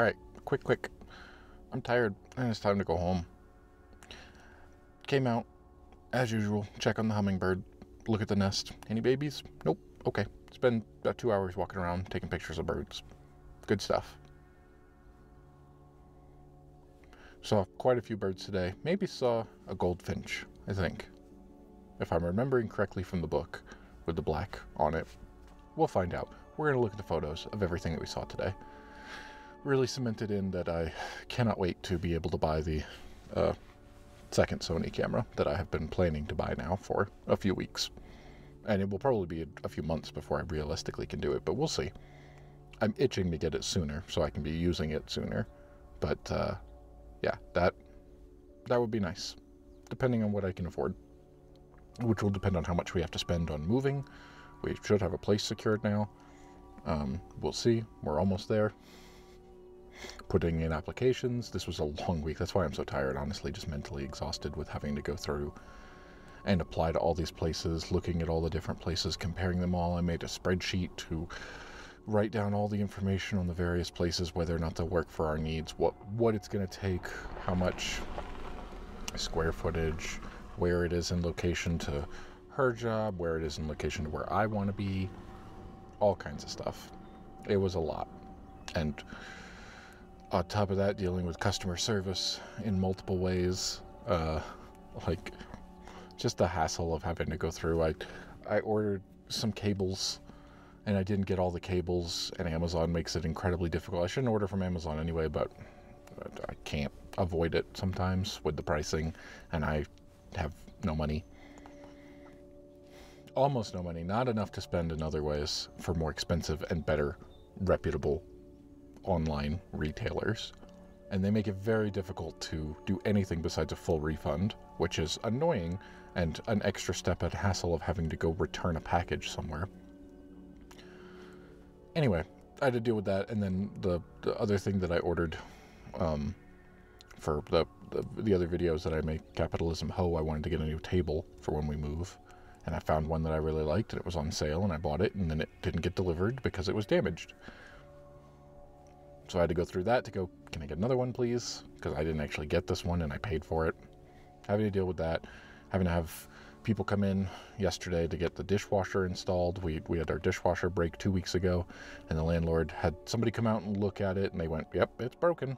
Alright, quick. I'm tired and it's time to go home. Came out, as usual, check on the hummingbird, look at the nest. Any babies? Nope. Okay. Spend about 2 hours walking around taking pictures of birds. Good stuff. Saw quite a few birds today. Maybe saw a goldfinch, I think. If I'm remembering correctly from the book with the black on it. We'll find out. We're going to look at the photos of everything that we saw today. Really cemented in that I cannot wait to be able to buy the second Sony camera that I have been planning to buy now for a few weeks. And it will probably be a few months before I realistically can do it, but we'll see. I'm itching to get it sooner so I can be using it sooner. But yeah, that would be nice, depending on what I can afford, which will depend on how much we have to spend on moving. We should have a place secured now. We'll see. We're almost there. Putting in applications. This was a long week. That's why I'm so tired, honestly, just mentally exhausted with having to go through and apply to all these places, looking at all the different places, comparing them all. I made a spreadsheet to write down all the information on the various places, whether or not they'll work for our needs, what it's going to take, how much square footage, where it is in location to her job, where it is in location to where I want to be, all kinds of stuff. It was a lot. And on top of that, dealing with customer service in multiple ways, like just the hassle of having to go through. I ordered some cables and I didn't get all the cables, and Amazon makes it incredibly difficult. I shouldn't order from Amazon anyway, but I can't avoid it sometimes with the pricing, and I have no money. Almost no money, not enough to spend in other ways for more expensive and better reputable online retailers. And they make it very difficult to do anything besides a full refund, which is annoying and an extra step and hassle of having to go return a package somewhere. Anyway, I had to deal with that, and then the other thing that I ordered for the other videos that I make, Capitalism Ho, I wanted to get a new table for when we move, and I found one that I really liked, and it was on sale, and I bought it, and then it didn't get delivered because it was damaged. So I had to go through that to go, can I get another one, please? Because I didn't actually get this one, and I paid for it. Having to deal with that, having to have people come in yesterday to get the dishwasher installed. We had our dishwasher break 2 weeks ago, and the landlord had somebody come out and look at it, and they went, yep, it's broken.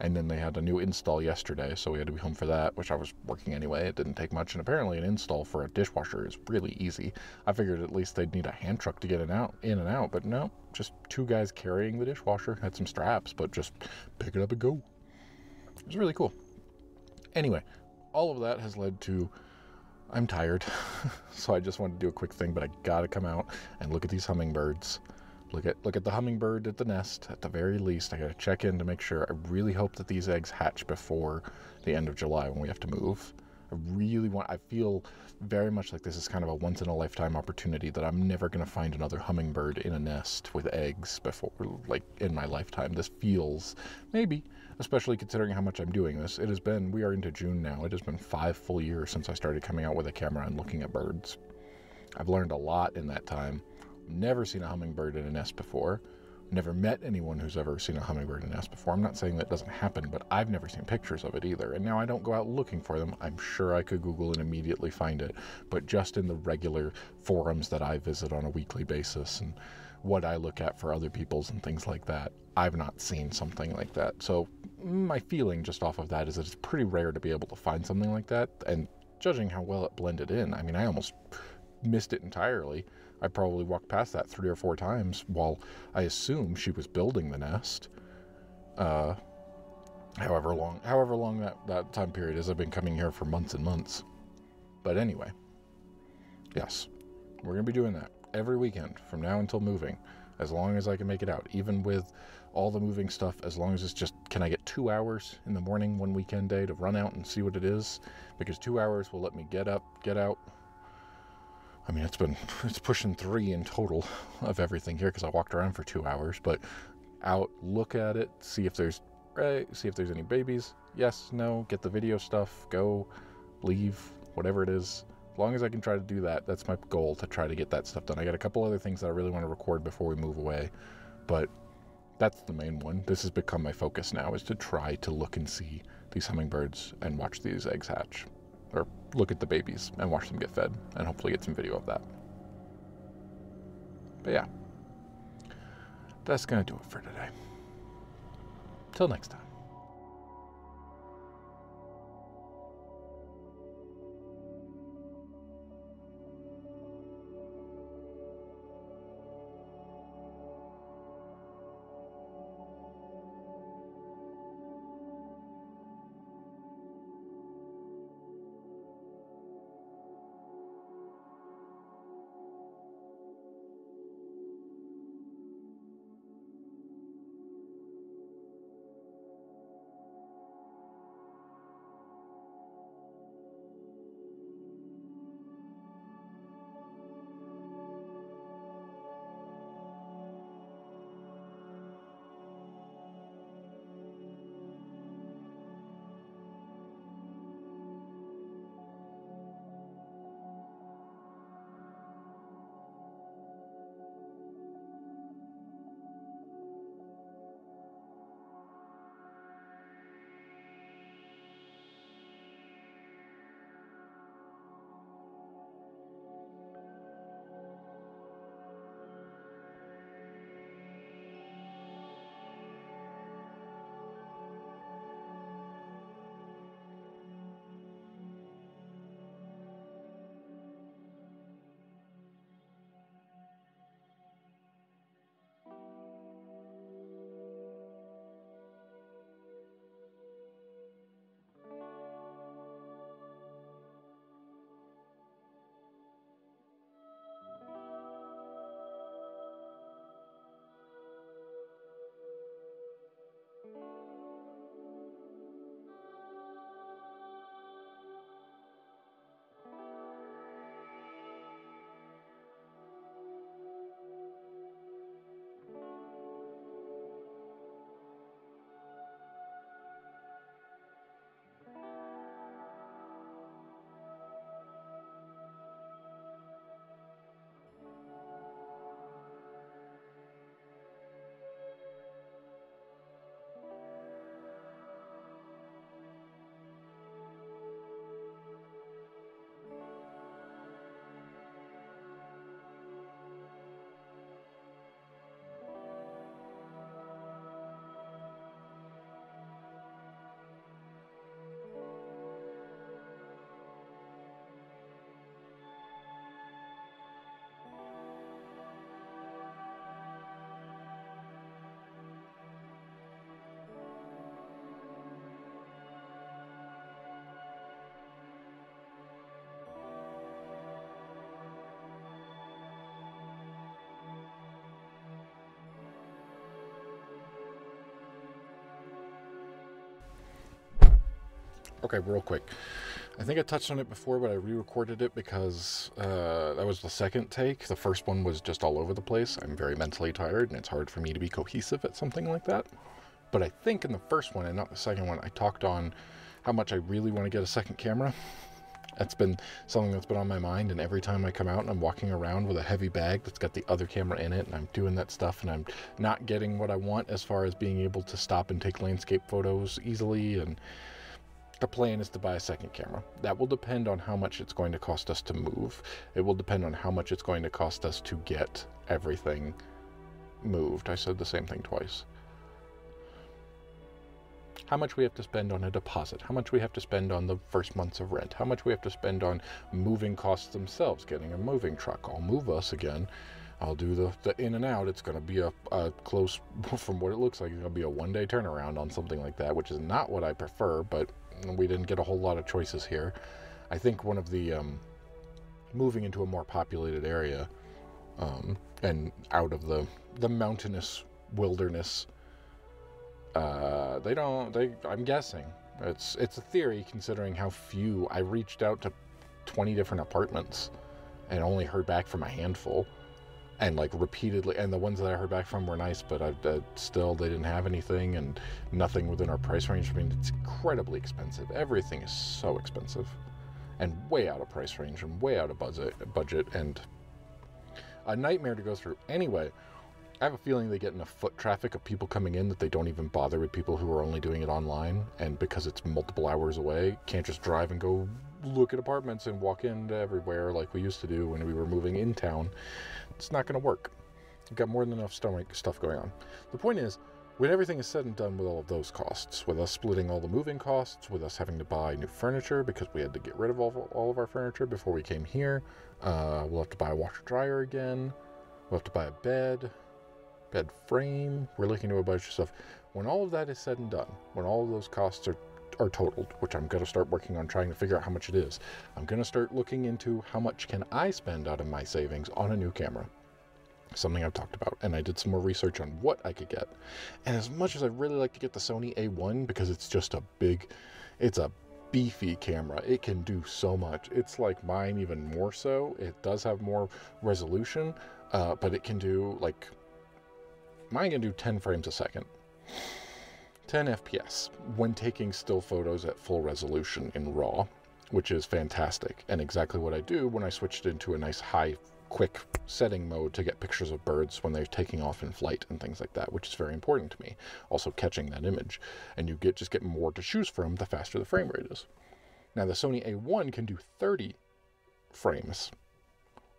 And then they had a new install yesterday, so we had to be home for that, which I was working anyway. It didn't take much, and apparently an install for a dishwasher is really easy. I figured at least they'd need a hand truck to get in and out, but no, just two guys carrying the dishwasher. Had some straps, but just pick it up and go. It was really cool. Anyway, all of that has led to I'm tired, so I just wanted to do a quick thing, but I gotta come out and look at these hummingbirds. Look at the hummingbird at the nest, at the very least. I gotta check in to make sure. I really hope that these eggs hatch before the end of July when we have to move. I feel very much like this is kind of a once-in-a-lifetime opportunity that I'm never going to find another hummingbird in a nest with eggs before, like, in my lifetime. This feels, maybe, especially considering how much I'm doing this. We are into June now. It has been 5 full years since I started coming out with a camera and looking at birds. I've learned a lot in that time. Never seen a hummingbird in a nest before. Never met anyone who's ever seen a hummingbird in a nest before. I'm not saying that doesn't happen, but I've never seen pictures of it either. And now I don't go out looking for them. I'm sure I could Google and immediately find it, but just in the regular forums that I visit on a weekly basis and what I look at for other people's and things like that, I've not seen something like that. So my feeling just off of that is that it's pretty rare to be able to find something like that. And judging how well it blended in, I mean, I almost missed it entirely. I probably walked past that 3 or 4 times while I assume she was building the nest. However long that time period is. I've been coming here for months and months. But anyway, yes, we're going to be doing that every weekend from now until moving, as long as I can make it out, even with all the moving stuff, as long as it's just, can I get 2 hours in the morning one weekend day to run out and see what it is? Because 2 hours will let me get up, get out. I mean, it's pushing 3 in total of everything here because I walked around for 2 hours, but out, look at it, see if there's any babies. Yes, no, get the video stuff, go, leave, whatever it is. As long as I can try to do that, that's my goal, to try to get that stuff done. I got a couple other things that I really want to record before we move away, but That's the main one. This has become my focus now, is to try to look and see these hummingbirds and watch these eggs hatch. Or look at the babies and watch them get fed, and hopefully get some video of that. But yeah, that's going to do it for today. Till next time. Okay, real quick. I think I touched on it before, but I re-recorded it because that was the second take. The first one was just all over the place. I'm very mentally tired, and it's hard for me to be cohesive at something like that. But I think in the first one, and not the second one, I talked on how much I really want to get a second camera. That's been something that's been on my mind, and every time I come out and I'm walking around with a heavy bag that's got the other camera in it, and I'm doing that stuff, and I'm not getting what I want as far as being able to stop and take landscape photos easily, and the plan is to buy a second camera. That will depend on how much it's going to cost us to move. It will depend on how much it's going to cost us to get everything moved. I said the same thing twice. How much we have to spend on a deposit, how much we have to spend on the first months of rent, how much we have to spend on moving costs themselves, getting a moving truck. I'll move us again. I'll do the in and out. It's going to be a close, from what it looks like, it's going to be a one-day turnaround on something like that, which is not what I prefer, but we didn't get a whole lot of choices here. I think one of the moving into a more populated area and out of the mountainous wilderness, I'm guessing it's a theory, considering how few. I reached out to 20 different apartments and only heard back from a handful, and like repeatedly, and the ones that I heard back from were nice, but still they didn't have anything, and nothing within our price range. I mean, it's incredibly expensive. Everything is so expensive and way out of price range and way out of budget, and a nightmare to go through. Anyway, I have a feeling they get enough foot traffic of people coming in that they don't even bother with people who are only doing it online. And because it's multiple hours away, can't just drive and go look at apartments and walk into everywhere like we used to do when we were moving in town. It's not going to work. We've got more than enough stuff going on. The point is, when everything is said and done with all of those costs, with us splitting all the moving costs, with us having to buy new furniture because we had to get rid of all of our furniture before we came here, we'll have to buy a washer dryer again, we'll have to buy a bed frame, we're looking to a bunch of stuff. When all of that is said and done, when all of those costs are totaled, which I'm going to start working on trying to figure out how much it is, I'm going to start looking into how much can I spend out of my savings on a new camera. Something I've talked about, and I did some more research on what I could get. And as much as I'd really like to get the Sony A1 because it's just it's a beefy camera. It can do so much. It's like mine, even more so. It does have more resolution, but it can do mine can do 10 frames a second. 10 FPS when taking still photos at full resolution in RAW, which is fantastic, and exactly what I do when I switched into a nice high quick setting mode to get pictures of birds when they're taking off in flight and things like that, which is very important to me. Also catching that image, and you just get more to choose from the faster the frame rate is. Now the Sony A1 can do 30 frames,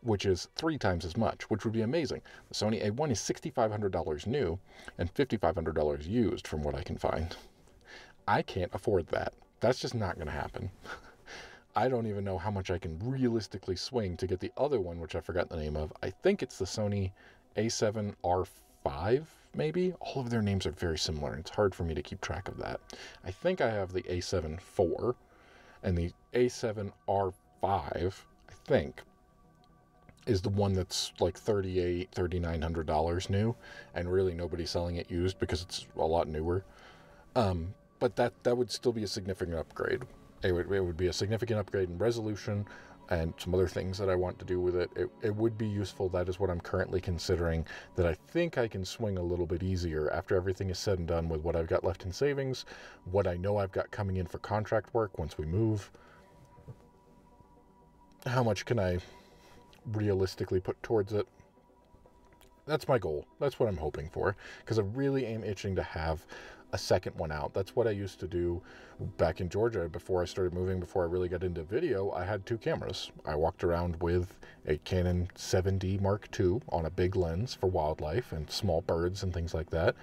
which is 3 times as much, which would be amazing. The Sony A1 is $6,500 new and $5,500 used from what I can find. I can't afford that. That's just not going to happen. I don't even know how much I can realistically swing to get the other one, which I forgot the name of. I think it's the Sony A7R5, maybe? All of their names are very similar. It's hard for me to keep track of that. I think I have the A7 IV, and the A7R5, I think, is the one that's like $3,900 new, and really nobody's selling it used because it's a lot newer. But that would still be a significant upgrade. It would be a significant upgrade in resolution and some other things that I want to do with it. It would be useful. That is what I'm currently considering, that I think I can swing a little bit easier after everything is said and done with what I've got left in savings, what I know I've got coming in for contract work once we move. How much can I realistically put towards it? That's my goal. That's what I'm hoping for, because I really am itching to have a second one out. That's what I used to do back in Georgia before I started moving, before I really got into video. I had 2 cameras. I walked around with a Canon 7D Mark II on a big lens for wildlife and small birds and things like that.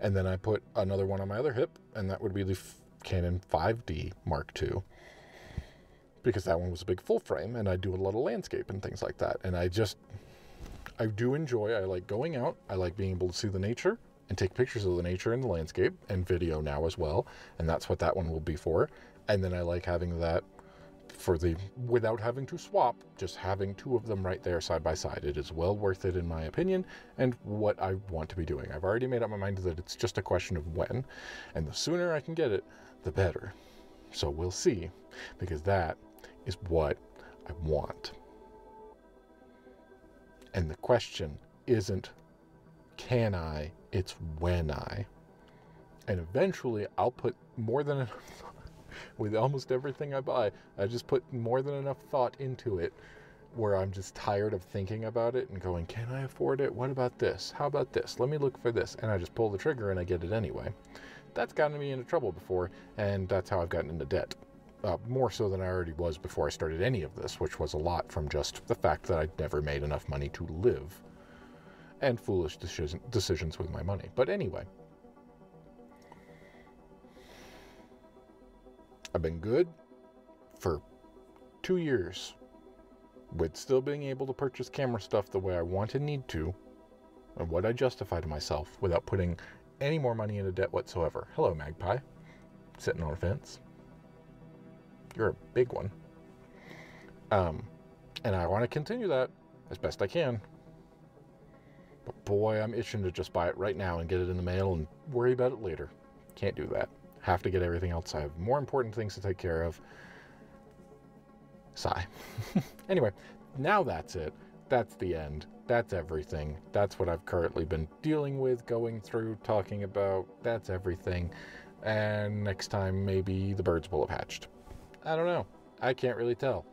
And then I put another one on my other hip, and that would be the Canon 5D Mark II. Because that one was a big full frame, and I do a lot of landscape and things like that. And I do enjoy, I like going out, I like being able to see the nature and take pictures of the nature and the landscape, and video now as well, and that's what that one will be for. And then I like having that without having to swap, just having 2 of them right there side by side. It is well worth it in my opinion, and what I want to be doing. I've already made up my mind that it's just a question of when, and the sooner I can get it, the better. So we'll see, because that is what I want. And the question isn't can I, it's when I. And eventually I'll put more than enough, with almost everything I buy, I just put more than enough thought into it where I'm just tired of thinking about it and going, can I afford it? What about this? How about this? Let me look for this. And I just pull the trigger and I get it anyway. That's gotten me into trouble before, and that's how I've gotten into debt. More so than I already was before I started any of this, which was a lot from just the fact that I'd never made enough money to live, and foolish decisions with my money. But anyway, I've been good for 2 years with still being able to purchase camera stuff the way I want and need to, and what I justify to myself without putting any more money into debt whatsoever. Hello, Magpie. Sitting on a fence. You're a big one. And I want to continue that as best I can. But boy, I'm itching to just buy it right now and get it in the mail and worry about it later. Can't do that. Have to get everything else. I have more important things to take care of. Sigh. Anyway, now that's it. That's the end. That's everything. That's what I've currently been dealing with, going through, talking about. That's everything. And next time, maybe the birds will have hatched. I don't know. I can't really tell.